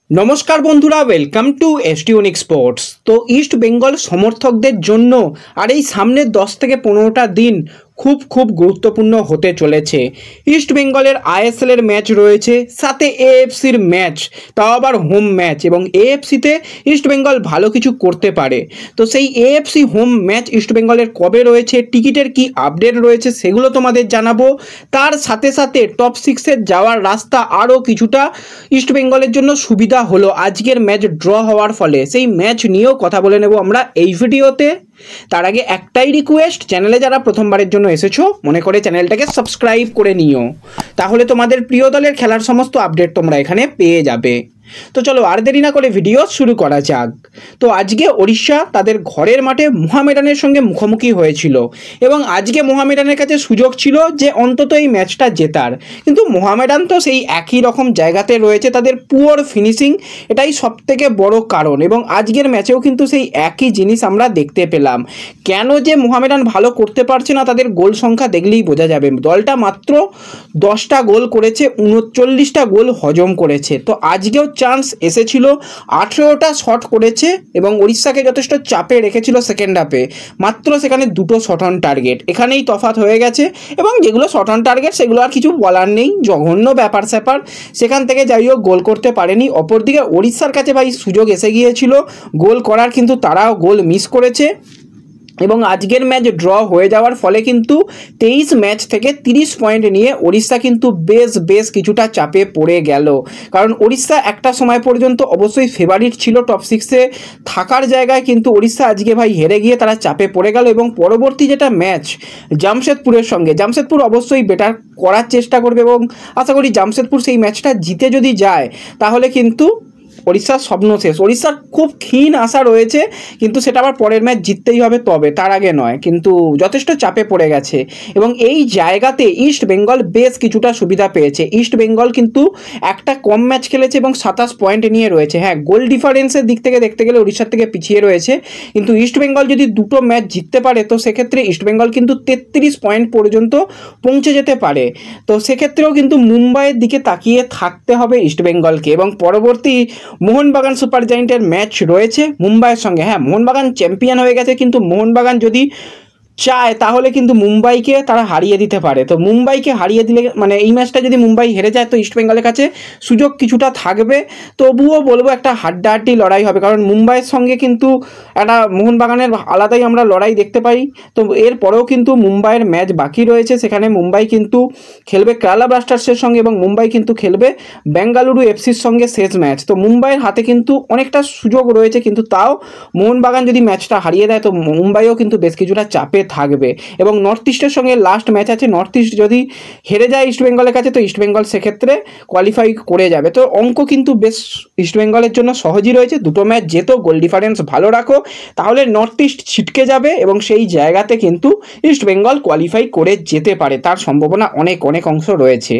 নমস্কার বন্ধুরা, welcome to এসটিউনিক sports. তো ইস্ট বেঙ্গল সমর্থকদের জন্য আর এই সামনের 10 থেকে 15টা দিন খুব গুরুত্বপূর্ণ হতে চলেছে। ইস্ট বেঙ্গলের আইএসএলের ম্যাচ রয়েছে, সাথে এএফসির ম্যাচ, তাও আবার হোম ম্যাচ, এবং এএফসিতে ইস্ট বেঙ্গল ভালো কিছু করতে পারে। তো সেই এএফসি হোম ম্যাচ ইস্ট বেঙ্গলের কবে রয়েছে, টিকিটের কি আপডেট রয়েছে সেগুলো তোমাদের জানাবো। তার সাথে সাথে টপ 6-এ যাওয়ার রাস্তা আরও কিছুটা ইস্ট বেঙ্গলের জন্য সুবিধা হলো আজকের ম্যাচ ড্র হওয়ার ফলে, সেই ম্যাচ নিয়েও কথা বলে নেব আমরা এই ভিডিওতে। তার আগে একটাই রিকোয়েস্ট, চ্যানেলে যারা প্রথমবারের জন্য এসেছো মনে করে চ্যানেলটাকে সাবস্ক্রাইব করে নিও, তাহলে তোমাদের প্রিয় দলের খেলার সমস্ত আপডেট তোমরা এখানে পেয়ে যাবে। তো চলো আর দেরি না করে ভিডিও শুরু করা যাক। তো আজকে ওড়িশা তাদের ঘরের মাঠে মোহামেডানের সঙ্গে মুখোমুখি হয়েছিল, এবং আজকে মোহামেডানের কাছে সুযোগ ছিল যে অন্তত এই ম্যাচটা জেতার, কিন্তু মোহামেডান তো সেই একই রকম জায়গাতে রয়েছে, তাদের পুয়ার ফিনিশিং এটাই সবথেকে বড় কারণ। এবং আজকের ম্যাচেও কিন্তু সেই একই জিনিস আমরা দেখতে পেলাম। কেন যে মোহামেডান ভালো করতে পারছে না, তাদের গোল সংখ্যা দেখলেই বোঝা যাবে। দলটা মাত্র 10টা গোল করেছে, 39টা গোল হজম করেছে। তো আজকেও চান্স এসেছিল, 18টা শট করেছে এবং উড়িষ্যাকে যথেষ্ট চাপে রেখেছিল সেকেন্ড হাফে, মাত্র সেখানে 2টো শট অন টার্গেট। এখানেই তফাৎ হয়ে গেছে, এবং যেগুলো শট অন টার্গেট সেগুলো আর কিছু বলার নেই, জঘন্য ব্যাপার স্যাপার, সেখান থেকে যাই হোক গোল করতে পারেনি। অপরদিকে উড়িষ্যার কাছে ভাই সুযোগ এসে গিয়েছিল গোল করার, কিন্তু তারাও গোল মিস করেছে। এবং আজকের ম্যাচ ড্র হয়ে যাওয়ার ফলে কিন্তু 23 ম্যাচ থেকে 30 পয়েন্ট নিয়ে উড়িষ্যা কিন্তু বেশ কিছুটা চাপে পড়ে গেল। কারণ উড়িষ্যা একটা সময় পর্যন্ত অবশ্যই ফেভারিট ছিল টপ 6-এ থাকার জায়গায়, কিন্তু উড়িষ্যা আজকে ভাই হেরে গিয়ে তারা চাপে পড়ে গেল। এবং পরবর্তী যেটা ম্যাচ জামশেদপুরের সঙ্গে, জামশেদপুর অবশ্যই বেটার করার চেষ্টা করবে, এবং আশা করি জামশেদপুর সেই ম্যাচটা জিতে যদি যায় তাহলে কিন্তু উড়িষ্যার স্বপ্ন শেষ। উড়িষ্যার খুব ক্ষীণ আশা রয়েছে, কিন্তু সেটা আবার পরের ম্যাচ জিততেই হবে, তবে তার আগে নয়। কিন্তু যথেষ্ট চাপে পড়ে গেছে, এবং এই জায়গাতে ইস্ট বেঙ্গল বেশ কিছুটা সুবিধা পেয়েছে। ইস্ট বেঙ্গল কিন্তু একটা কম ম্যাচ খেলেছে এবং 27 পয়েন্ট নিয়ে রয়েছে। হ্যাঁ, গোল ডিফারেন্সের দিক থেকে দেখতে গেলে উড়িষ্যার থেকে পিছিয়ে রয়েছে, কিন্তু ইস্ট বেঙ্গল যদি দুটো ম্যাচ জিততে পারে তো সেক্ষেত্রে ইস্ট বেঙ্গল কিন্তু 33 পয়েন্ট পর্যন্ত পৌঁছে যেতে পারে। তো সেক্ষেত্রেও কিন্তু মুম্বাইয়ের দিকে তাকিয়ে থাকতে হবে ইস্ট বেঙ্গলকে। এবং পরবর্তী মোহনবাগান সুপার জায়েন্টের ম্যাচ রয়েছে মুম্বাইয়ের সঙ্গে। হ্যাঁ, মোহনবাগান চ্যাম্পিয়ন হয়ে গেছে, কিন্তু মোহনবাগান যদি চায় তাহলে কিন্তু মুম্বাইকে তারা হারিয়ে দিতে পারে। তো মুম্বাইকে হারিয়ে দিলে, মানে এই ম্যাচটা যদি মুম্বাই হেরে যায় তো ইস্টবেঙ্গলের কাছে সুযোগ কিছুটা থাকবে। তবুও বলবো একটা হাড্ডাহাড্ডি লড়াই হবে, কারণ মুম্বাইয়ের সঙ্গে কিন্তু একটা মোহনবাগানের আলাদাই আমরা লড়াই দেখতে পাই। তো এরপরেও কিন্তু মুম্বাইয়ের ম্যাচ বাকি রয়েছে, সেখানে মুম্বাই কিন্তু খেলবে কেরালা ব্লাস্টার্সের সঙ্গে, এবং মুম্বাই কিন্তু খেলবে বেঙ্গালুরু এফসির সঙ্গে শেষ ম্যাচ। তো মুম্বাইয়ের হাতে কিন্তু অনেকটা সুযোগ রয়েছে, কিন্তু তাও মোহনবাগান যদি ম্যাচটা হারিয়ে দেয় তো মুম্বাইও কিন্তু বেশ কিছুটা চাপে থাকবে। এবং নর্থ ইস্টের সঙ্গে লাস্ট ম্যাচ আছে, নর্থ ইস্ট যদি হেরে যায় ইস্টবেঙ্গলের কাছে তো ইস্টবেঙ্গল সেক্ষেত্রে কোয়ালিফাই করে যাবে। তো অঙ্ক কিন্তু বেশ ইস্টবেঙ্গলের জন্য সহজই রয়েছে, দুটো ম্যাচ যেত, গোল ডিফারেন্স ভালো রাখো, তাহলে নর্থ ইস্ট ছিটকে যাবে, এবং সেই জায়গাতে কিন্তু ইস্টবেঙ্গল কোয়ালিফাই করে যেতে পারে, তার সম্ভাবনা অনেক অংশ রয়েছে।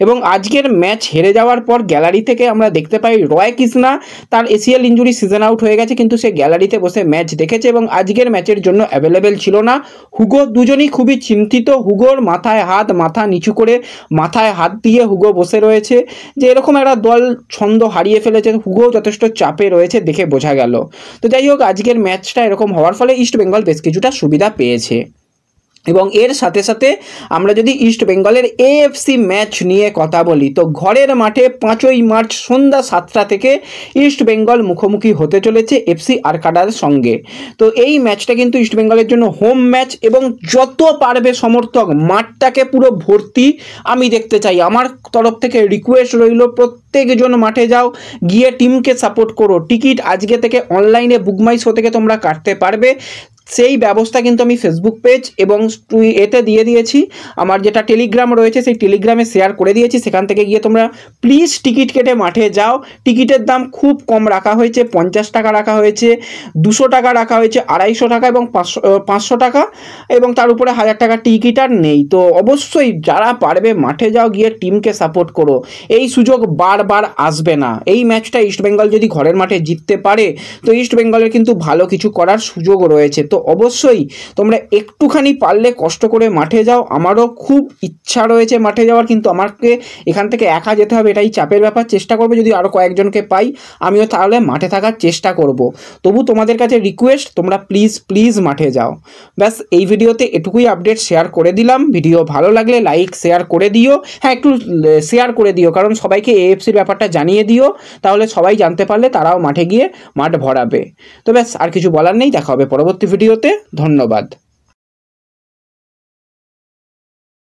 এবং আজকের ম্যাচ হেরে যাওয়ার পর গ্যালারি থেকে আমরা দেখতে পাই রয় কৃষ্ণা তার এসিএল ইঞ্জুরি সিজন আউট হয়ে গেছে, কিন্তু সে গ্যালারিতে বসে ম্যাচ দেখেছে এবং আজকের ম্যাচের জন্য অ্যাভেলেবেল ছিল না। হুগো, দুজনেই খুবই চিন্তিত। হুগোর মাথা নিচু করে মাথায় হাত দিয়ে হুগো বসে রয়েছে, যে এরকম একটা দল ছন্দ হারিয়ে ফেলেছে। হুগো যথেষ্ট চাপে রয়েছে দেখে বোঝা গেল। তো যাই হোক, আজকের ম্যাচটা এরকম হওয়ার ফলে ইস্ট বেঙ্গল বেশ কিছুটা সুবিধা পেয়েছে। এবং এর সাথে সাথে আমরা যদি ইস্ট বেঙ্গলের এএফসি ম্যাচ নিয়ে কথা বলি, তো ঘরের মাঠে 5ই মার্চ সন্ধ্যা 7টা থেকে ইস্ট বেঙ্গল মুখোমুখি হতে চলেছে এফসি আরকাডার সঙ্গে। তো এই ম্যাচটা কিন্তু ইস্ট বেঙ্গলের জন্য হোম ম্যাচ, এবং যত পারবে সমর্থক মাঠটাকে পুরো ভর্তি আমি দেখতে চাই। আমার তরফ থেকে রিকোয়েস্ট রইল, প্রত্যেকজন মাঠে যাও, গিয়ে টিমকে সাপোর্ট করো। টিকিট আজকে থেকে অনলাইনে বুকমাই শো থেকে তোমরা কাটতে পারবে, সেই ব্যবস্থা কিন্তু আমি ফেসবুক পেজ এবং এতে দিয়ে দিয়েছি। আমার যেটা টেলিগ্রাম রয়েছে সেই টেলিগ্রামে শেয়ার করে দিয়েছি, সেখান থেকে গিয়ে তোমরা প্লিজ টিকিট কেটে মাঠে যাও। টিকিটের দাম খুব কম রাখা হয়েছে, 50 টাকা রাখা হয়েছে, 200 টাকা রাখা হয়েছে, 250 টাকা এবং 500 টাকা, এবং তার উপরে 1000 টাকা টিকিট আর নেই। তো অবশ্যই যারা পারবে মাঠে যাও, গিয়ে টিমকে সাপোর্ট করো। এই সুযোগ বারবার আসবে না। এই ম্যাচটা ইস্টবেঙ্গল যদি ঘরের মাঠে জিততে পারে তো ইস্টবেঙ্গলের কিন্তু ভালো কিছু করার সুযোগ রয়েছে। তো অবশ্যই তোমরা একটুখানি পারলে কষ্ট করে মাঠে যাও। আমারও খুব ইচ্ছা রয়েছে মাঠে যাওয়ার, কিন্তু আমাকে এখান থেকে একা যেতে হবে, এটাই চাপের ব্যাপার। চেষ্টা করবো যদি আরও কয়েকজনকে পাই আমিও তাহলে মাঠে থাকার চেষ্টা করব। তবু তোমাদের কাছে রিকোয়েস্ট, তোমরা প্লিজ মাঠে যাও। ব্যাস এই ভিডিওতে এটুকুই আপডেট শেয়ার করে দিলাম। ভিডিও ভালো লাগলে লাইক শেয়ার করে দিও। হ্যাঁ, একটু শেয়ার করে দিও, কারণ সবাইকে এএফসির ব্যাপারটা জানিয়ে দিও, তাহলে সবাই জানতে পারলে তারাও মাঠে গিয়ে মাঠ ভরাবে। তো ব্যাস আর কিছু বলার নেই, দেখা হবে পরবর্তী ভিডিওতে। ধন্যবাদ।